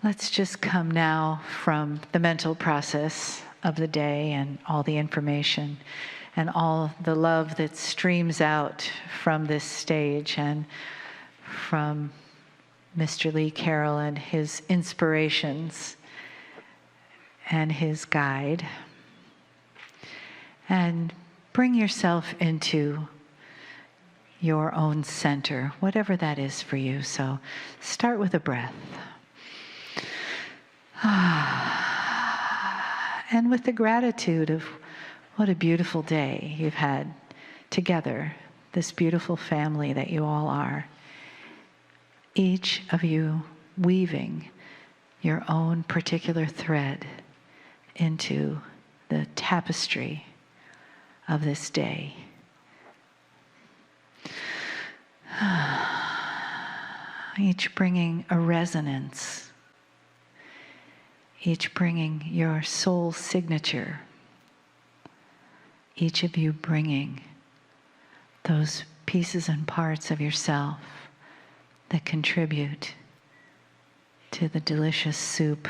Let's just come now from the mental process of the day and all the information and all the love that streams out from this stage and from Mr. Lee Carroll and his inspirations and his guide. And bring yourself into your own center, whatever that is for you. So start with a breath. And with the gratitude of what a beautiful day you've had together, this beautiful family that you all are. Each of you weaving your own particular thread into the tapestry of this day. Each bringing a resonance, each bringing your soul signature, each of you bringing those pieces and parts of yourself that contribute to the delicious soup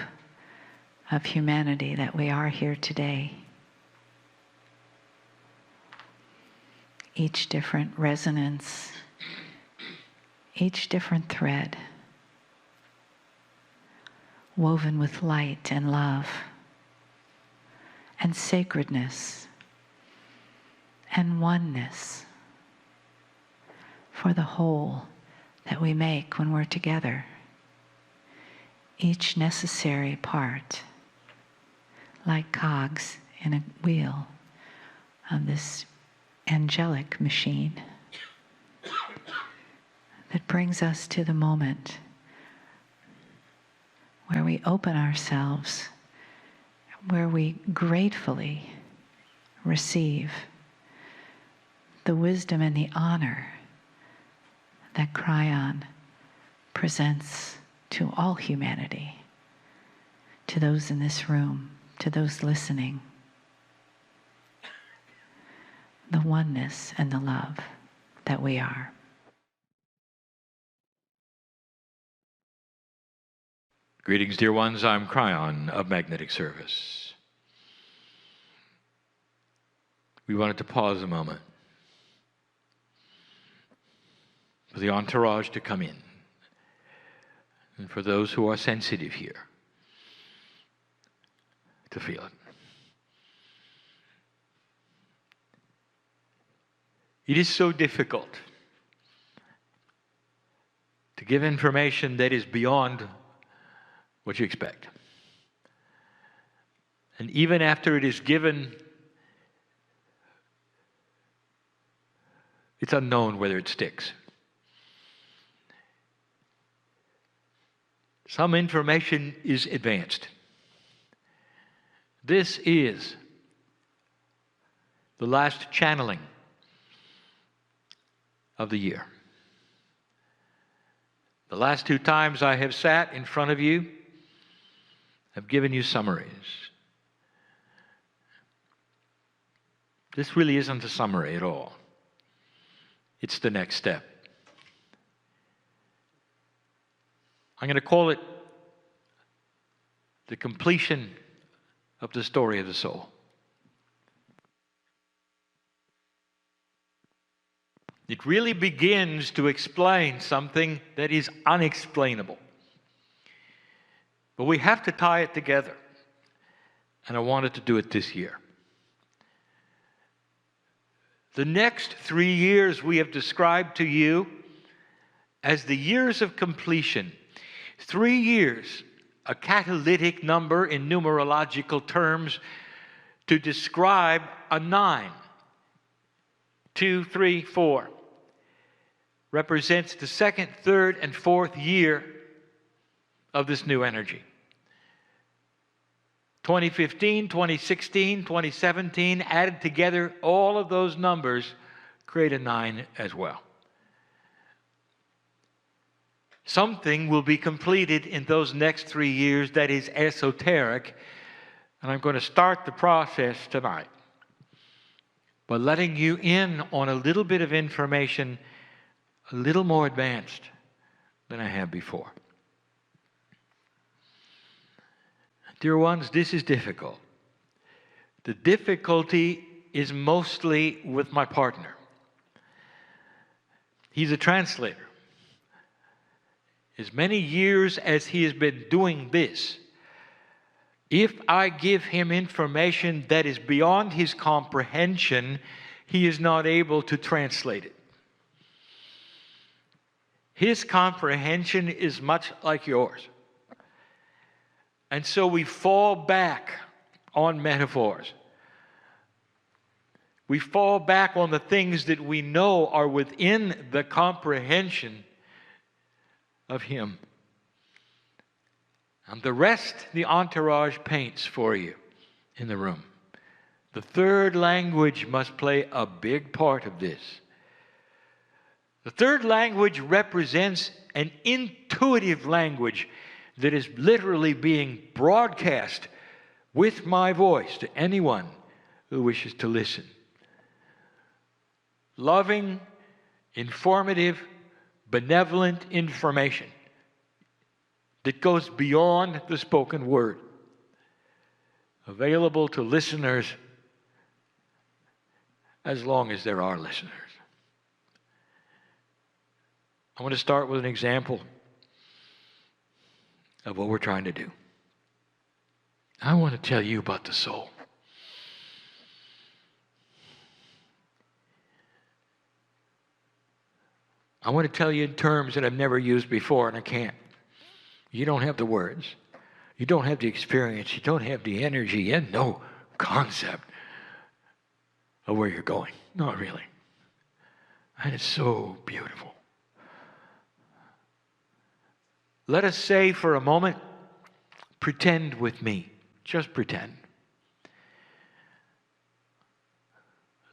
of humanity that we are here today. Each different resonance, each different thread, woven with light and love and sacredness and oneness for the whole that we make when we're together. Each necessary part, like cogs in a wheel of this angelic machine that brings us to the moment where we open ourselves, where we gratefully receive the wisdom and the honor that Kryon presents to all humanity, to those in this room, to those listening. The oneness and the love that we are. Greetings, dear ones. I'm Kryon of Magnetic Service. We wanted to pause a moment for the entourage to come in, and for those who are sensitive here to feel it. It is so difficult to give information that is beyond what you expect. And even after it is given, it's unknown whether it sticks. Some information is advanced. This is the last channeling of the year. The last 2 times I have sat in front of you, I've given you summaries. This really isn't a summary at all. It's the next step. I'm going to call it the completion of the story of the soul. It really begins to explain something that is unexplainable. But we have to tie it together. And I wanted to do it this year. The next 3 years we have described to you as the years of completion. 3 years, a catalytic number in numerological terms to describe a 9. 2, 3, 4 represents the 2nd, 3rd, and 4th year of this new energy. 2015, 2016, 2017, added together, all of those numbers create a 9 as well. Something will be completed in those next 3 years that is esoteric, and I'm going to start the process tonight by letting you in on a little bit of information a little more advanced than I have before. Dear ones, this is difficult. The difficulty is mostly with my partner. He's a translator. As many years as he has been doing this, if I give him information that is beyond his comprehension, he is not able to translate it. His comprehension is much like yours. And so we fall back on metaphors. We fall back on the things that we know are within the comprehension of him. And the rest, the entourage paints for you in the room. The third language must play a big part of this. The third language represents an intuitive language that is literally being broadcast with my voice to anyone who wishes to listen. Loving, informative, benevolent information that goes beyond the spoken word, available to listeners as long as there are listeners. I want to start with an example of what we're trying to do. I want to tell you about the soul. I want to tell you in terms that I've never used before, and I can't. You don't have the words. You don't have the experience. You don't have the energy and no concept of where you're going. Not really. And it's so beautiful. Let us say for a moment, pretend with me. Just pretend.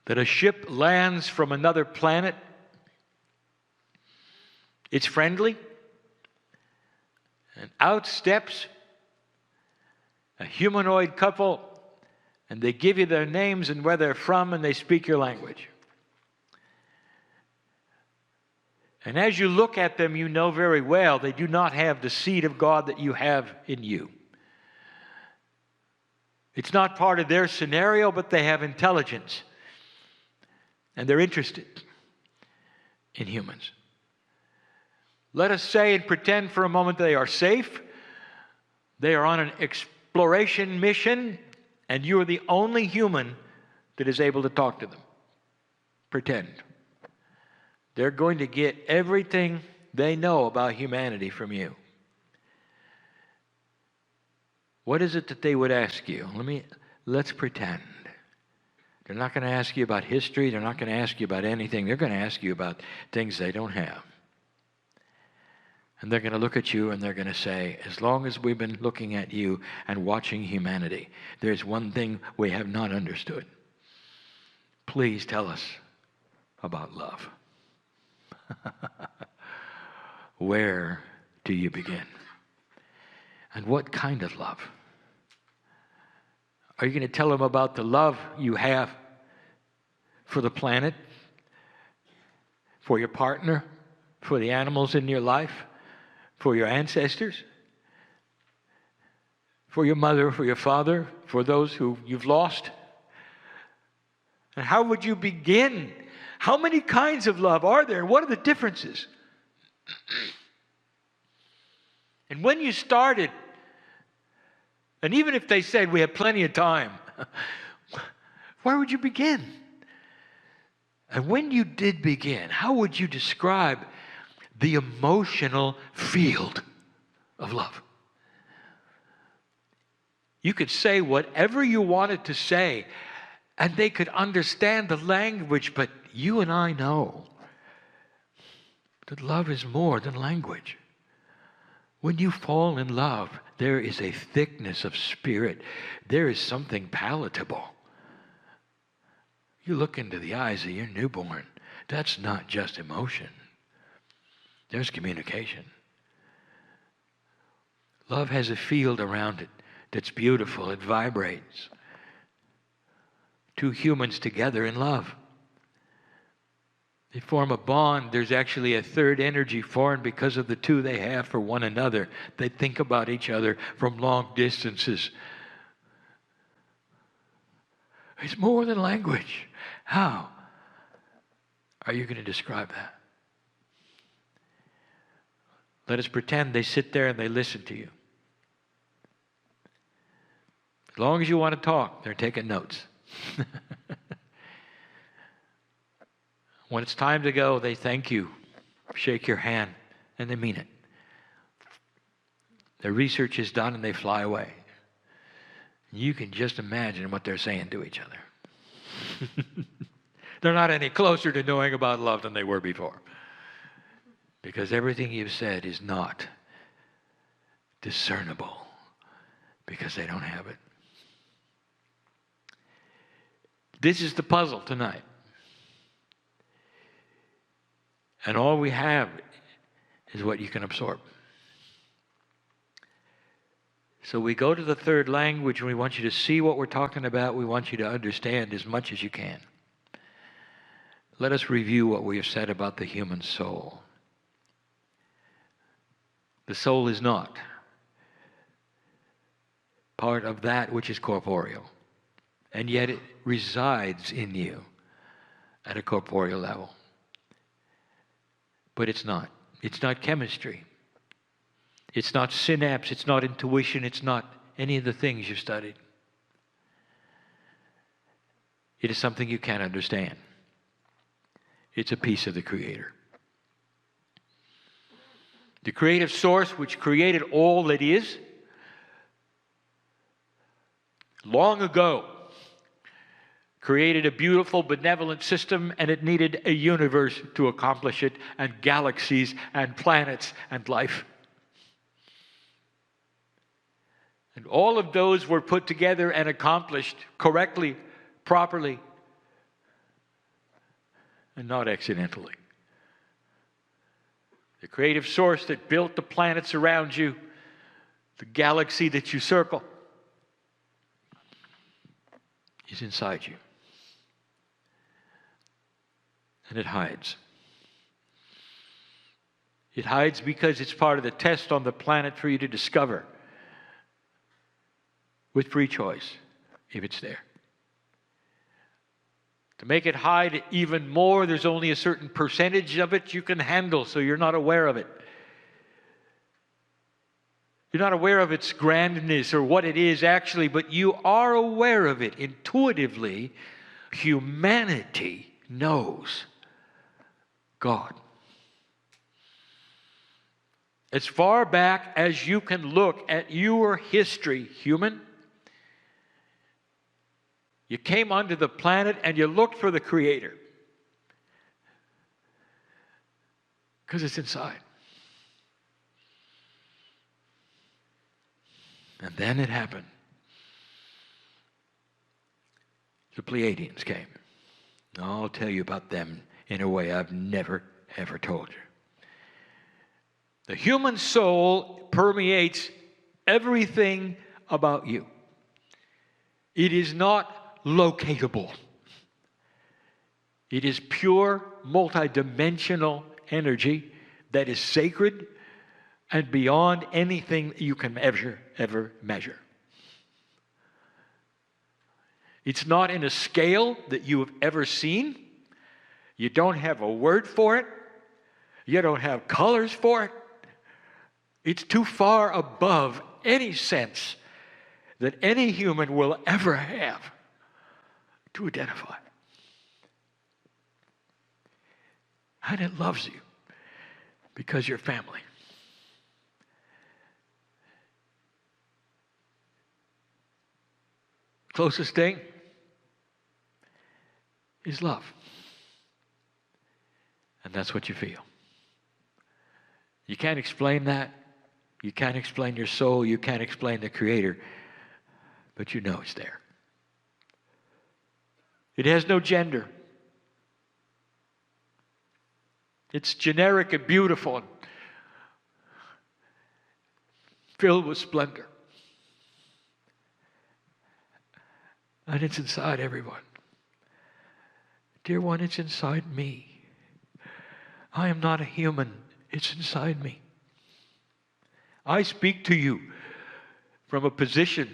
That a ship lands from another planet. It's friendly. And out steps a humanoid couple, and they give you their names and where they're from, and they speak your language. And as you look at them, you know very well they do not have the seed of God that you have in you. It's not part of their scenario, but they have intelligence. And they're interested in humans. Let us say and pretend for a moment they are safe. They are on an exploration mission, and you are the only human that is able to talk to them. Pretend. They're going to get everything they know about humanity from you. What is it that they would ask you? Let's pretend. They're not going to ask you about history. They're not going to ask you about anything. They're going to ask you about things they don't have. And they're going to look at you and they're going to say, as long as we've been looking at you and watching humanity, there's one thing we have not understood. Please tell us about love. Where do you begin? And what kind of love? Are you going to tell them about the love you have for the planet, for your partner, for the animals in your life, for your ancestors, for your mother, for your father, for those who you've lost? And how would you begin? How many kinds of love are there? What are the differences? And when you started, and even if they said we have plenty of time, where would you begin? And when you did begin, how would you describe the emotional field of love? You could say whatever you wanted to say, and they could understand the language, but you and I know that love is more than language. When you fall in love, there is a thickness of spirit. There is something palatable. You look into the eyes of your newborn. That's not just emotion. There's communication. Love has a field around it that's beautiful. It vibrates. Two humans together in love. They form a bond. There's actually a third energy formed because of the two they have for one another. They think about each other from long distances. It's more than language. How are you going to describe that? Let us pretend they sit there and they listen to you. As long as you want to talk, they're taking notes. When it's time to go, they thank you, shake your hand, and they mean it. Their research is done and they fly away. You can just imagine what they're saying to each other. They're not any closer to knowing about love than they were before. Because everything you've said is not discernible because they don't have it. This is the puzzle tonight. And all we have is what you can absorb. So we go to the third language and we want you to see what we're talking about. We want you to understand as much as you can. Let us review what we have said about the human soul. The soul is not part of that which is corporeal, and yet it resides in you at a corporeal level. But it's not. It's not chemistry. It's not synapse. It's not intuition. It's not any of the things you've studied. It is something you can't understand. It's a piece of the Creator. The creative source which created all that is, long ago, created a beautiful, benevolent system, and it needed a universe to accomplish it, and galaxies, and planets, and life. And all of those were put together and accomplished correctly, properly, and not accidentally. The creative source that built the planets around you, the galaxy that you circle, is inside you. And it hides. It hides because it's part of the test on the planet for you to discover with free choice if it's there. To make it hide even more, there's only a certain percentage of it you can handle, so you're not aware of it. You're not aware of its grandness or what it is actually, but you are aware of it intuitively. Humanity knows God. As far back as you can look at your history, human, you came onto the planet and you looked for the Creator. Because it's inside. And then it happened. The Pleiadians came. I'll tell you about them in a way I've never, ever told you. The human soul permeates everything about you. It is not locatable. It is pure, multidimensional energy that is sacred and beyond anything you can ever measure. It's not in a scale that you have ever seen. You don't have a word for it. You don't have colors for it. It's too far above any sense that any human will ever have to identify. And it loves you because you're family. Closest thing is love. And that's what you feel. You can't explain that. You can't explain your soul. You can't explain the Creator. But you know it's there. It has no gender. It's generic and beautiful and filled with splendor. And it's inside everyone. Dear one, it's inside me. I am not a human. It's inside me. I speak to you from a position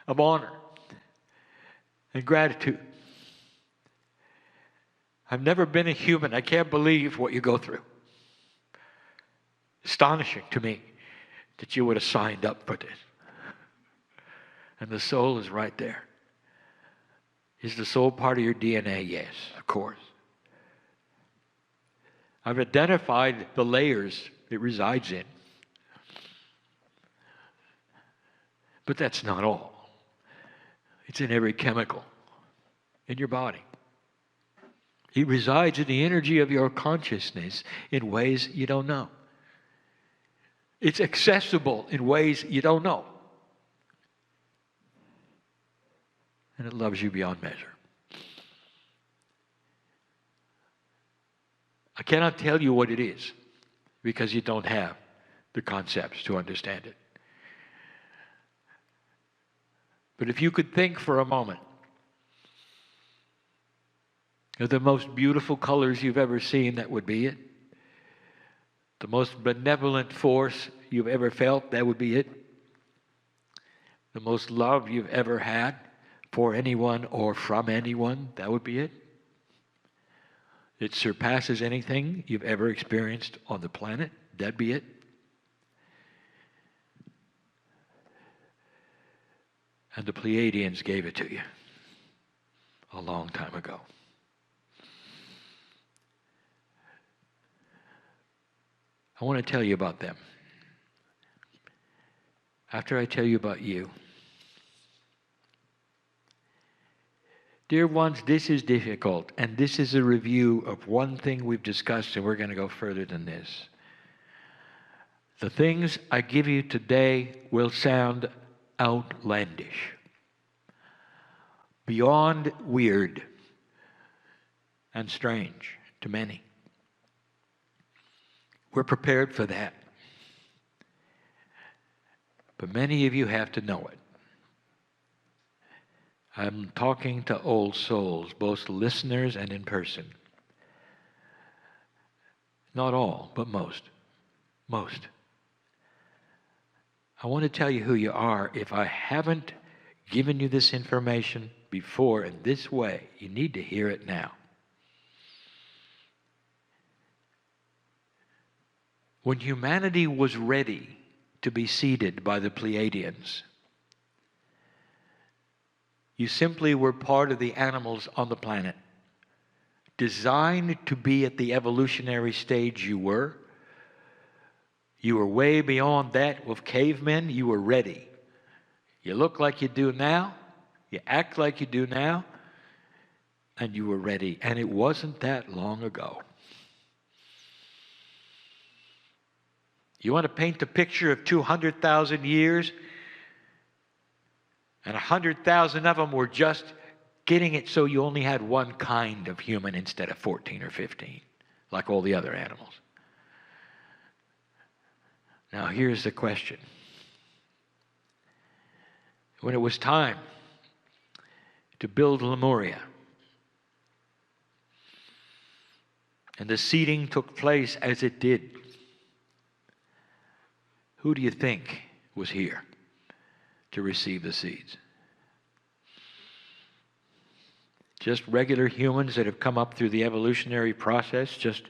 of honor and gratitude. I've never been a human. I can't believe what you go through. Astonishing to me that you would have signed up for this. And the soul is right there. Is the soul part of your DNA? Yes, of course. I've identified the layers it resides in. But that's not all. It's in every chemical in your body. It resides in the energy of your consciousness in ways you don't know. It's accessible in ways you don't know. And it loves you beyond measure. I cannot tell you what it is because you don't have the concepts to understand it. But if you could think for a moment of the most beautiful colors you've ever seen, that would be it. The most benevolent force you've ever felt, that would be it. The most love you've ever had for anyone or from anyone, that would be it. It surpasses anything you've ever experienced on the planet, that'd be it. And the Pleiadians gave it to you a long time ago. I want to tell you about them. After I tell you about you, dear ones, this is difficult, and this is a review of one thing we've discussed, and we're going to go further than this. The things I give you today will sound outlandish, beyond weird and strange to many. We're prepared for that. But many of you have to know it. I'm talking to old souls, both listeners and in person. Not all, but most. Most. I want to tell you who you are. If I haven't given you this information before in this way, you need to hear it now. When humanity was ready to be seeded by the Pleiadians, you simply were part of the animals on the planet, designed to be at the evolutionary stage you were. You were way beyond that with cavemen. You were ready. You look like you do now. You act like you do now. And you were ready. And it wasn't that long ago. You want to paint a picture of 200,000 years? And 100,000 of them were just getting it so you only had one kind of human instead of 14 or 15, like all the other animals. Now here's the question. When it was time to build Lemuria, and the seeding took place as it did, who do you think was here to receive the seeds? Just regular humans that have come up through the evolutionary process? Just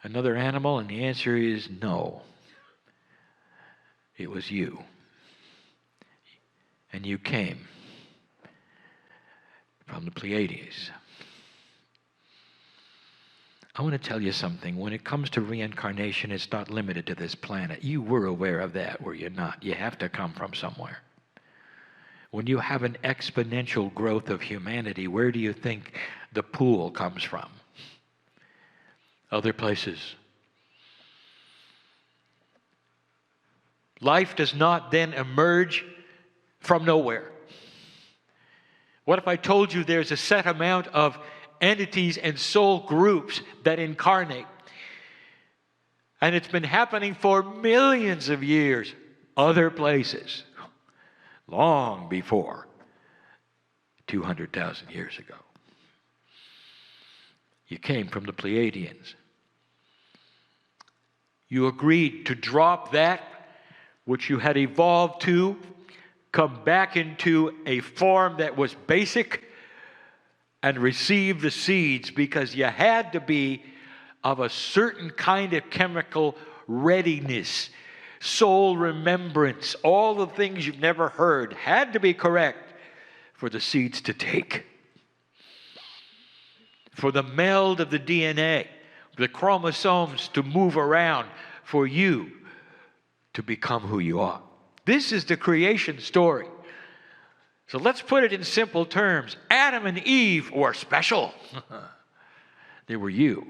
another animal? And the answer is no. It was you. And you came from the Pleiades. I want to tell you something. When it comes to reincarnation, it's not limited to this planet. You were aware of that, were you not? You have to come from somewhere. When you have an exponential growth of humanity, where do you think the pool comes from? Other places. Life does not then emerge from nowhere. What if I told you there's a set amount of entities and soul groups that incarnate? And it's been happening for millions of years, other places, long before 200,000 years ago. You came from the Pleiadians. You agreed to drop that which you had evolved to, come back into a form that was basic, and receive the seeds because you had to be of a certain kind of chemical readiness, soul remembrance, all the things you've never heard had to be correct for the seeds to take. For the meld of the DNA, the chromosomes to move around, for you to become who you are. This is the creation story. So let's put it in simple terms. Adam and Eve were special. They were you,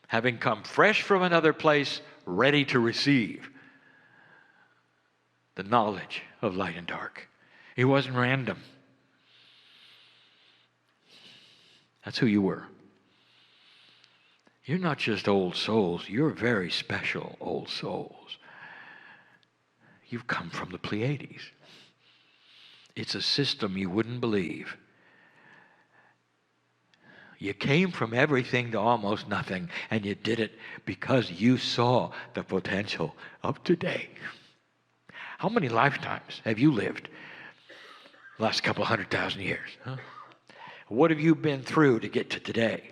having come fresh from another place, ready to receive the knowledge of light and dark. It wasn't random. That's who you were. You're not just old souls. You're very special old souls. You've come from the Pleiades. It's a system you wouldn't believe. You came from everything to almost nothing, and you did it because you saw the potential of today. How many lifetimes have you lived the last couple 100,000 years? Huh? What have you been through to get to today?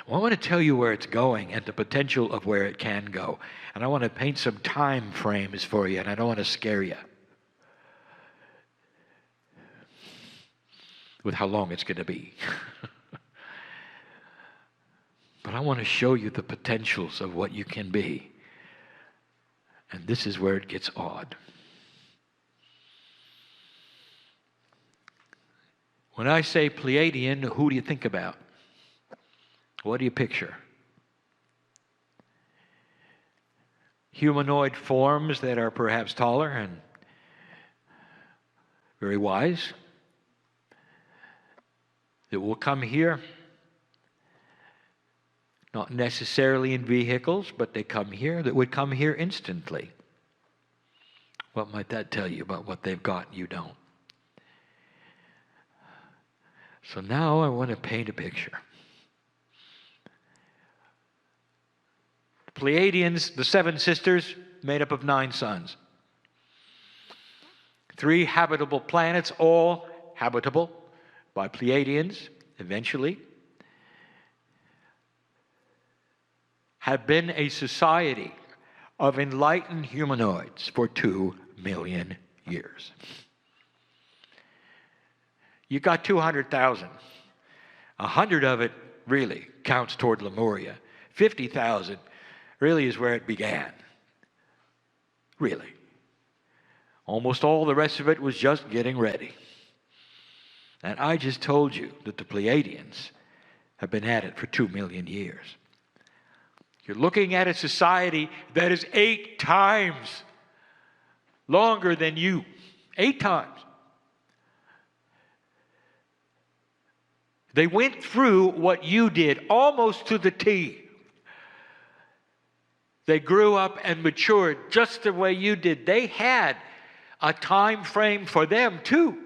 Well, I want to tell you where it's going and the potential of where it can go. And I want to paint some time frames for you, and I don't want to scare you with how long it's going to be. But I want to show you the potentials of what you can be. And this is where it gets odd. When I say Pleiadian, who do you think about? What do you picture? Humanoid forms that are perhaps taller and very wise, that will come here, not necessarily in vehicles, but they come here, that would come here instantly. What might that tell you about what they've got and you don't? So now I want to paint a picture. Pleiadians, the 7 sisters, made up of 9 sons. 3 habitable planets, all habitable by Pleiadians, eventually, have been a society of enlightened humanoids for 2 million years. You got 200,000. 100 of it really counts toward Lemuria. 50,000 really is where it began. Really. Almost all the rest of it was just getting ready. And I just told you that the Pleiadians have been at it for 2 million years. You're looking at a society that is 8 times longer than you. 8 times. They went through what you did almost to the T. They grew up and matured just the way you did. They had a time frame for them too.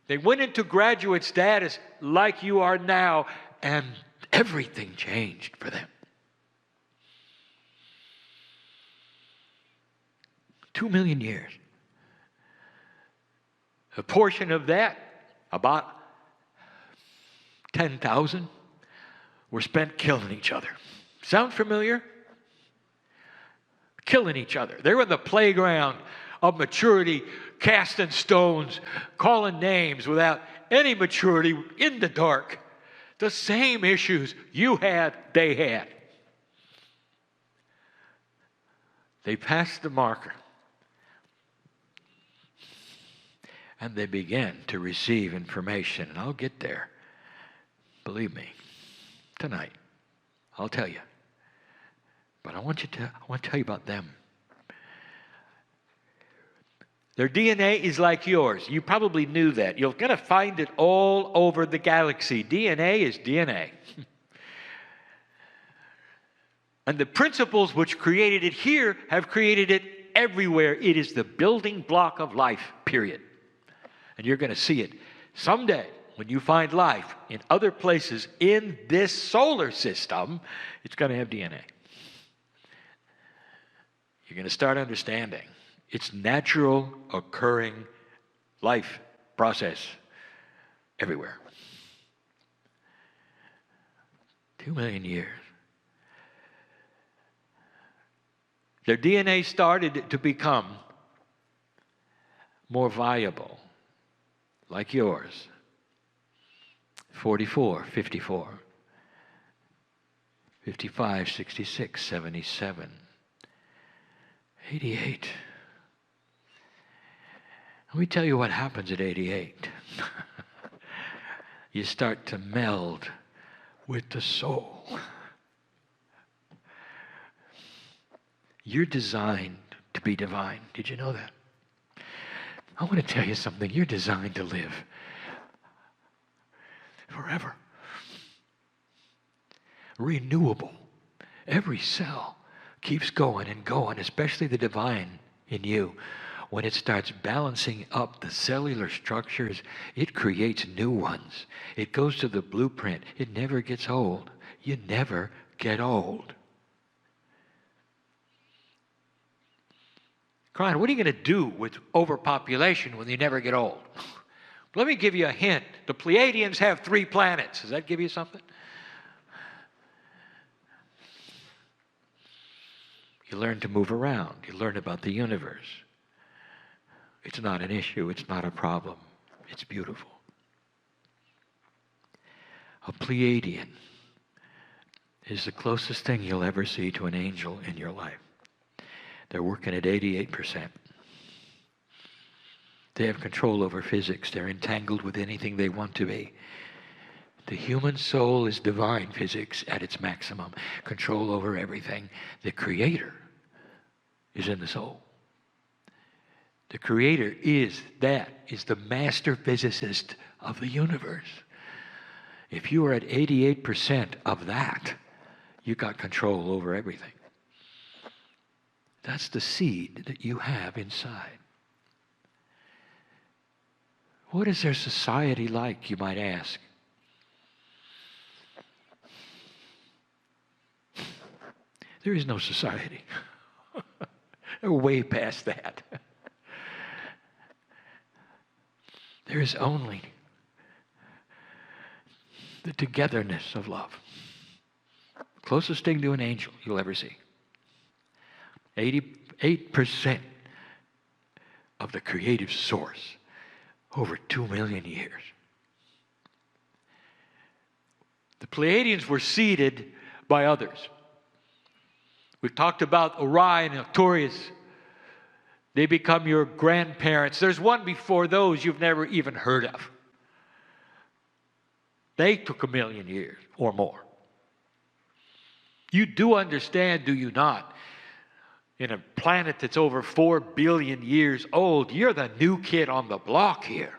They went into graduate status like you are now, and everything changed for them. 2 million years. A portion of that, about 10,000, were spent killing each other. Sound familiar? Killing each other. They were in the playground of maturity, casting stones, calling names without any maturity, in the dark. The same issues you had, they had. They passed the marker. And they began to receive information. And I'll get there. Believe me. Tonight. I'll tell you. But I want to tell you about them. Their DNA is like yours. You probably knew that. You're going to find it all over the galaxy. DNA is DNA. And the principles which created it here have created it everywhere. It is the building block of life, period. And you're going to see it someday, when you find life in other places in this solar system, it's going to have DNA. You're going to start understanding it's natural occurring life process everywhere. 2 million years. Their DNA started to become more viable, like yours. 44, 54, 55, 66, 77, 88. Let me tell you what happens at 88. You start to meld with the soul. You're designed to be divine. Did you know that? I want to tell you something. You're designed to live forever. Renewable. Every cell keeps going and going, especially the divine in you. When it starts balancing up the cellular structures, it creates new ones. It goes to the blueprint. It never gets old. You never get old. Crying, what are you going to do with overpopulation when you never get old? Let me give you a hint. The Pleiadians have 3 planets. Does that give you something? You learn to move around. You learn about the universe. It's not an issue. It's not a problem. It's beautiful. A Pleiadian is the closest thing you'll ever see to an angel in your life. They're working at 88%. They have control over physics. They're entangled with anything they want to be. The human soul is divine physics at its maximum. Control over everything. The Creator is in the soul. The Creator is the master physicist of the universe. If you are at 88% of that, you got control over everything. That's the seed that you have inside. What is their society like, you might ask? There is no society. They're way past that. There is only the togetherness of love. Closest thing to an angel you'll ever see. 88% of the creative source over 2 million years. The Pleiadians were seeded by others. We've talked about Orion and Arcturus. They become your grandparents. There's one before those you've never even heard of. They took 1 million years or more. You do understand, do you not? In a planet that's over 4 billion years old, you're the new kid on the block here.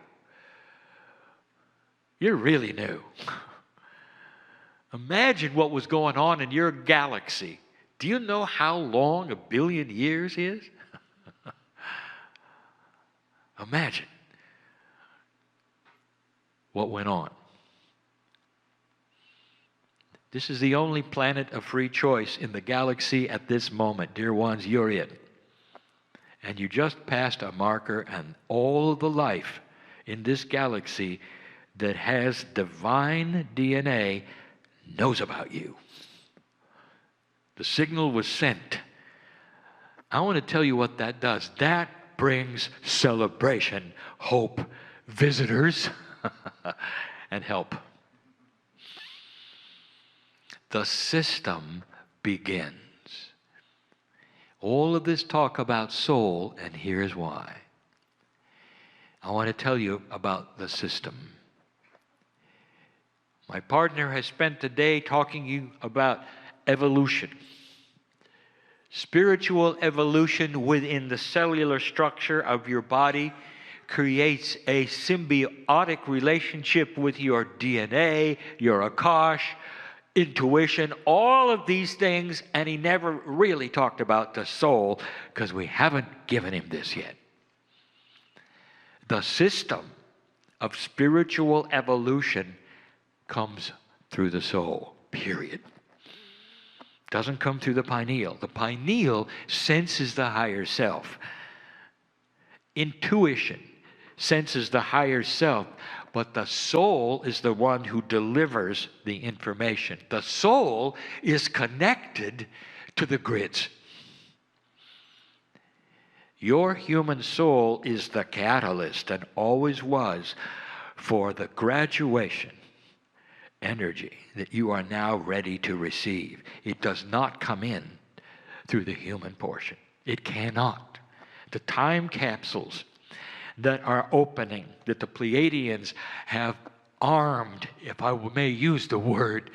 You're really new. Imagine what was going on in your galaxy. Do you know how long 1 billion years is? Imagine what went on. This is the only planet of free choice in the galaxy at this moment. Dear ones, you're it. And you just passed a marker, and all the life in this galaxy that has divine DNA knows about you. The signal was sent. I want to tell you what that does. That brings celebration, hope, visitors, and help. The system begins. All of this talk about soul, and here's why. I want to tell you about the system. My partner has spent the day talking to you about evolution. Spiritual evolution within the cellular structure of your body creates a symbiotic relationship with your DNA, your Akash, intuition, all of these things, and he never really talked about the soul because we haven't given him this yet. The system of spiritual evolution comes through the soul, period. Doesn't come through the pineal. The pineal senses the higher self. Intuition senses the higher self, but the soul is the one who delivers the information. The soul is connected to the grids. Your human soul is the catalyst, and always was, for the graduation energy that you are now ready to receive. It does not come in through the human portion. It cannot. The time capsules that are opening, that the Pleiadians have armed, if I may use the word,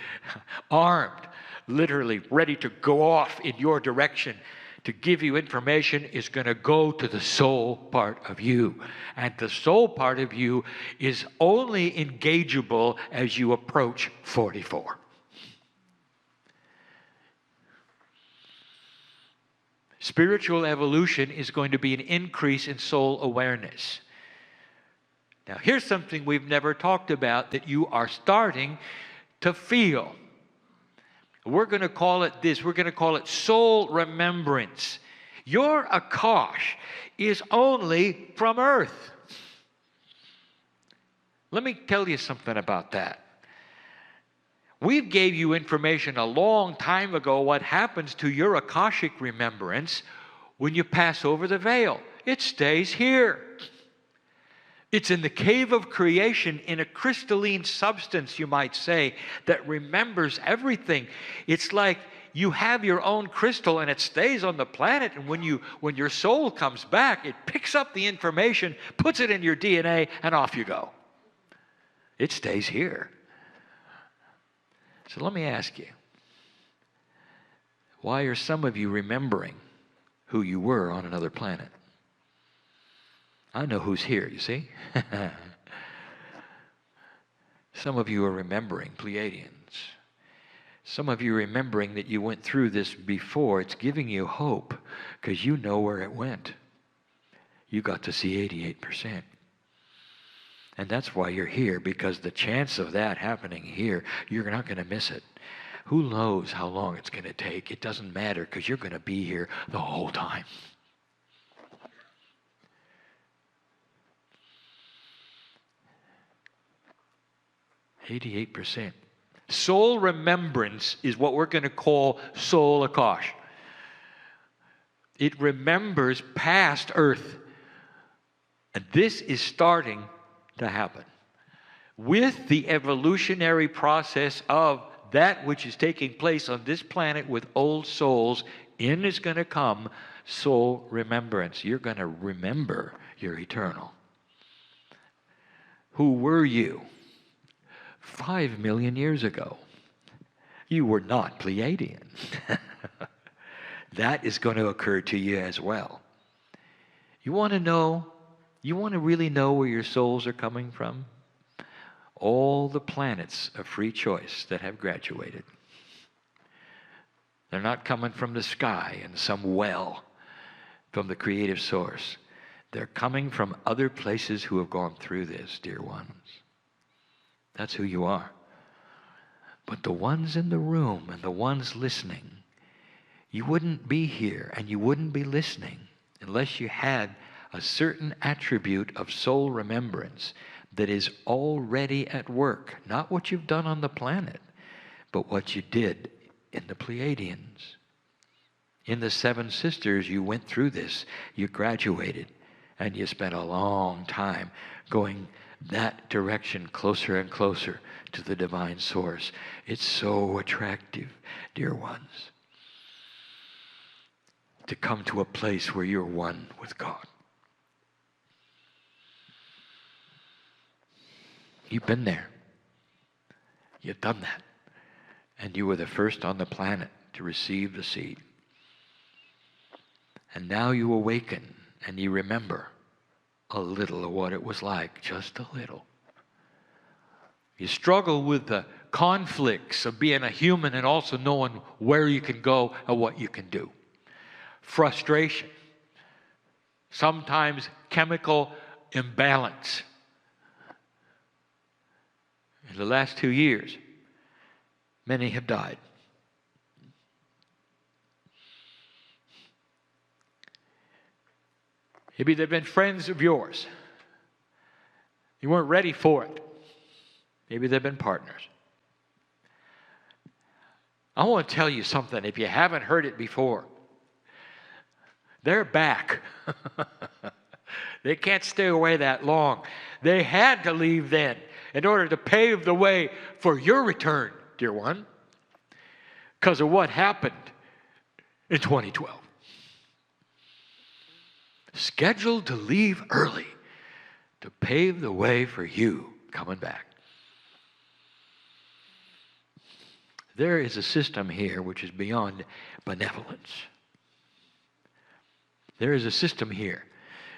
armed, literally ready to go off in your direction to give you information, is going to go to the soul part of you. And the soul part of you is only engageable as you approach 44. Spiritual evolution is going to be an increase in soul awareness. Now, here's something we've never talked about that you are starting to feel. We're going to call it this. We're going to call it soul remembrance. Your Akash is only from Earth. Let me tell you something about that. We gave you information a long time ago what happens to your Akashic remembrance when you pass over the veil. It stays here. It's in the cave of creation, in a crystalline substance, you might say, that remembers everything. It's like you have your own crystal and it stays on the planet, and when your soul comes back, it picks up the information, puts it in your DNA, and off you go. It stays here. So let me ask you, why are some of you remembering who you were on another planet? I know who's here, you see? Some of you are remembering Pleiadians. Some of you are remembering that you went through this before. It's giving you hope because you know where it went. You got to see 88%. And that's why you're here, because the chance of that happening here, you're not going to miss it. Who knows how long it's going to take? It doesn't matter because you're going to be here the whole time. %. Soul remembrance is what we're going to call soul Akash. It remembers past Earth. And this is starting to happen. With the evolutionary process of that which is taking place on this planet with old souls, in is going to come soul remembrance. You're going to remember your eternal. Who were you 5 million years ago? You were not Pleiadian. That is going to occur to you as well. You want to know? You want to really know where your souls are coming from? All the planets of free choice that have graduated. They're not coming from the sky in some well from the creative source. They're coming from other places who have gone through this, dear ones. That's who you are. But the ones in the room and the ones listening, you wouldn't be here and you wouldn't be listening unless you had a certain attribute of soul remembrance that is already at work. Not what you've done on the planet, but what you did in the Pleiadians. In the Seven Sisters, you went through this. You graduated, and you spent a long time going that direction, closer and closer to the divine source. It's so attractive, dear ones, to come to a place where you're one with God. You've been there. You've done that. And you were the first on the planet to receive the seed. And now you awaken and you remember a little of what it was like, just a little. You struggle with the conflicts of being a human and also knowing where you can go and what you can do. Frustration. Sometimes chemical imbalance. In the last 2 years, many have died. Maybe they've been friends of yours. You weren't ready for it. Maybe they've been partners. I want to tell you something if you haven't heard it before. They're back. They can't stay away that long. They had to leave then in order to pave the way for your return, dear one, because of what happened in 2012. Scheduled to leave early to pave the way for you coming back. There is a system here which is beyond benevolence. There is a system here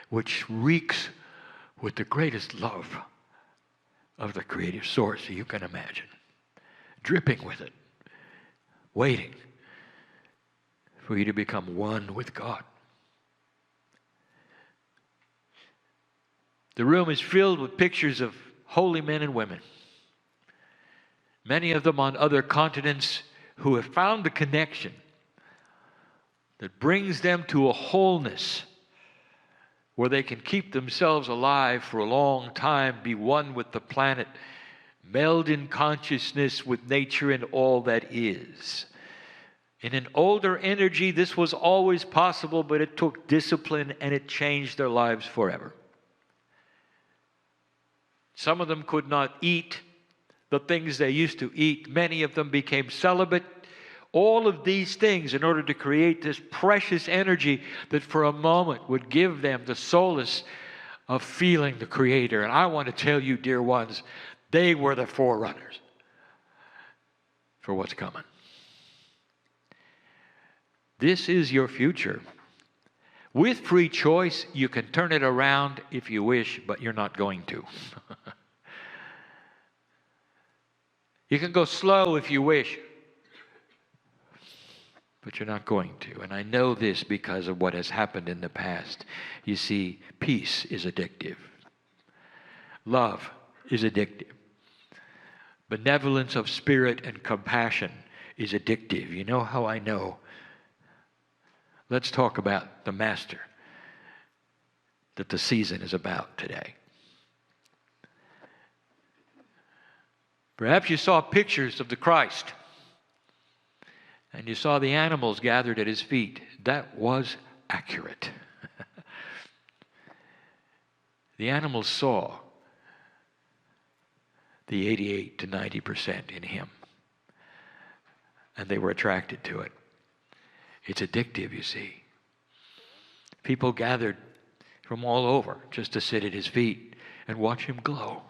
which reeks with the greatest love of the creative source you can imagine, dripping with it, waiting for you to become one with God. The room is filled with pictures of holy men and women, many of them on other continents, who have found the connection that brings them to a wholeness where they can keep themselves alive for a long time, be one with the planet, meld in consciousness with nature and all that is. In an older energy, this was always possible, but it took discipline and it changed their lives forever. Some of them could not eat the things they used to eat. Many of them became celibate. All of these things in order to create this precious energy that for a moment would give them the solace of feeling the Creator. And I want to tell you, dear ones, they were the forerunners for what's coming. This is your future. With free choice, you can turn it around if you wish, but you're not going to. You can go slow if you wish, but you're not going to. And I know this because of what has happened in the past. You see, peace is addictive. Love is addictive. Benevolence of spirit and compassion is addictive. You know how I know? Let's talk about the Master that the season is about today. Perhaps you saw pictures of the Christ and you saw the animals gathered at his feet. That was accurate. The animals saw the 88 to 90% in him, and they were attracted to it. It's addictive, you see. People gathered from all over just to sit at his feet and watch him glow,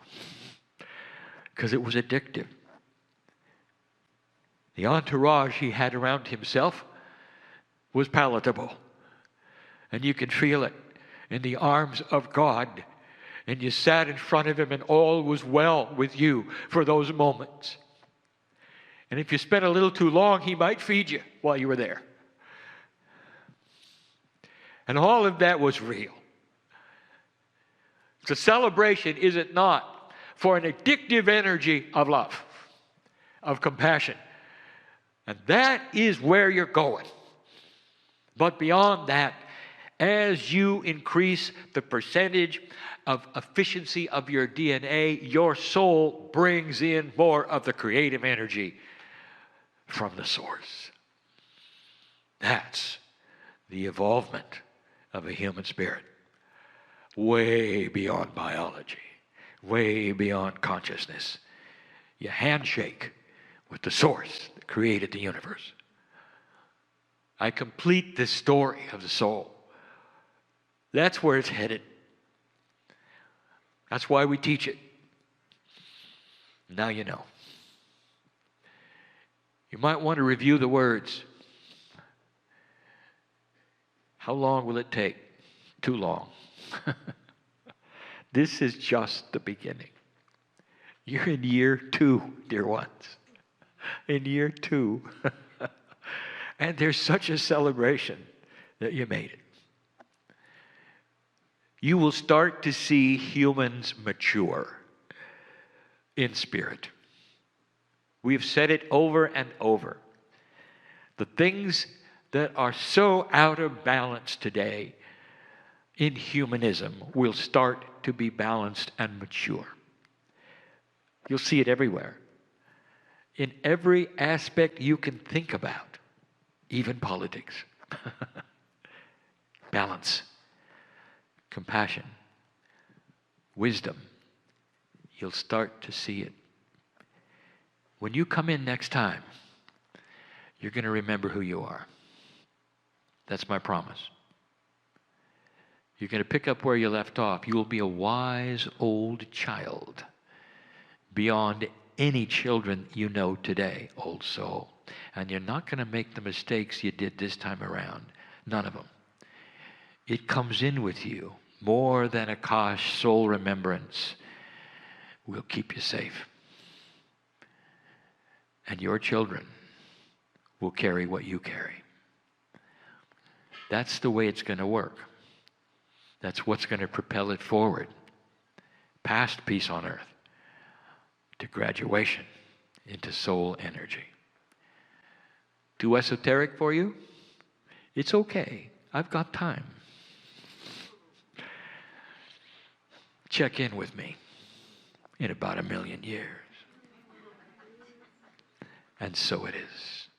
because it was addictive. The entourage he had around himself was palatable, and you could feel it in the arms of God, and you sat in front of him and all was well with you for those moments. And if you spent a little too long, he might feed you while you were there. And all of that was real. It's a celebration, is it not, for an addictive energy of love, of compassion. And that is where you're going. But beyond that, as you increase the percentage of efficiency of your DNA, your soul brings in more of the creative energy from the source. That's the evolvement of a human spirit. Way beyond biology. Way beyond consciousness. You handshake with the source that created the universe. I complete this story of the soul. That's where it's headed. That's why we teach it. Now you know. You might want to review the words. How long will it take? Too long. This is just the beginning. You're in year 2, dear ones. In year 2. And there's such a celebration that you made it. You will start to see humans mature. in spirit. We've said it over and over. The things that are so out of balance today in humanism will start to be balanced and mature. You'll see it everywhere. In every aspect you can think about, even politics. Balance, compassion, wisdom. You'll start to see it. When you come in next time, you're going to remember who you are. That's my promise. You're going to pick up where you left off. You will be a wise old child beyond any children you know today, old soul. And you're not going to make the mistakes you did this time around. None of them. It comes in with you more than Akash soul remembrance will keep you safe. And your children will carry what you carry. That's the way it's going to work. That's what's going to propel it forward. Past peace on earth to graduation into soul energy. Too esoteric for you? It's okay. I've got time. Check in with me in about 1,000,000 years. And so it is.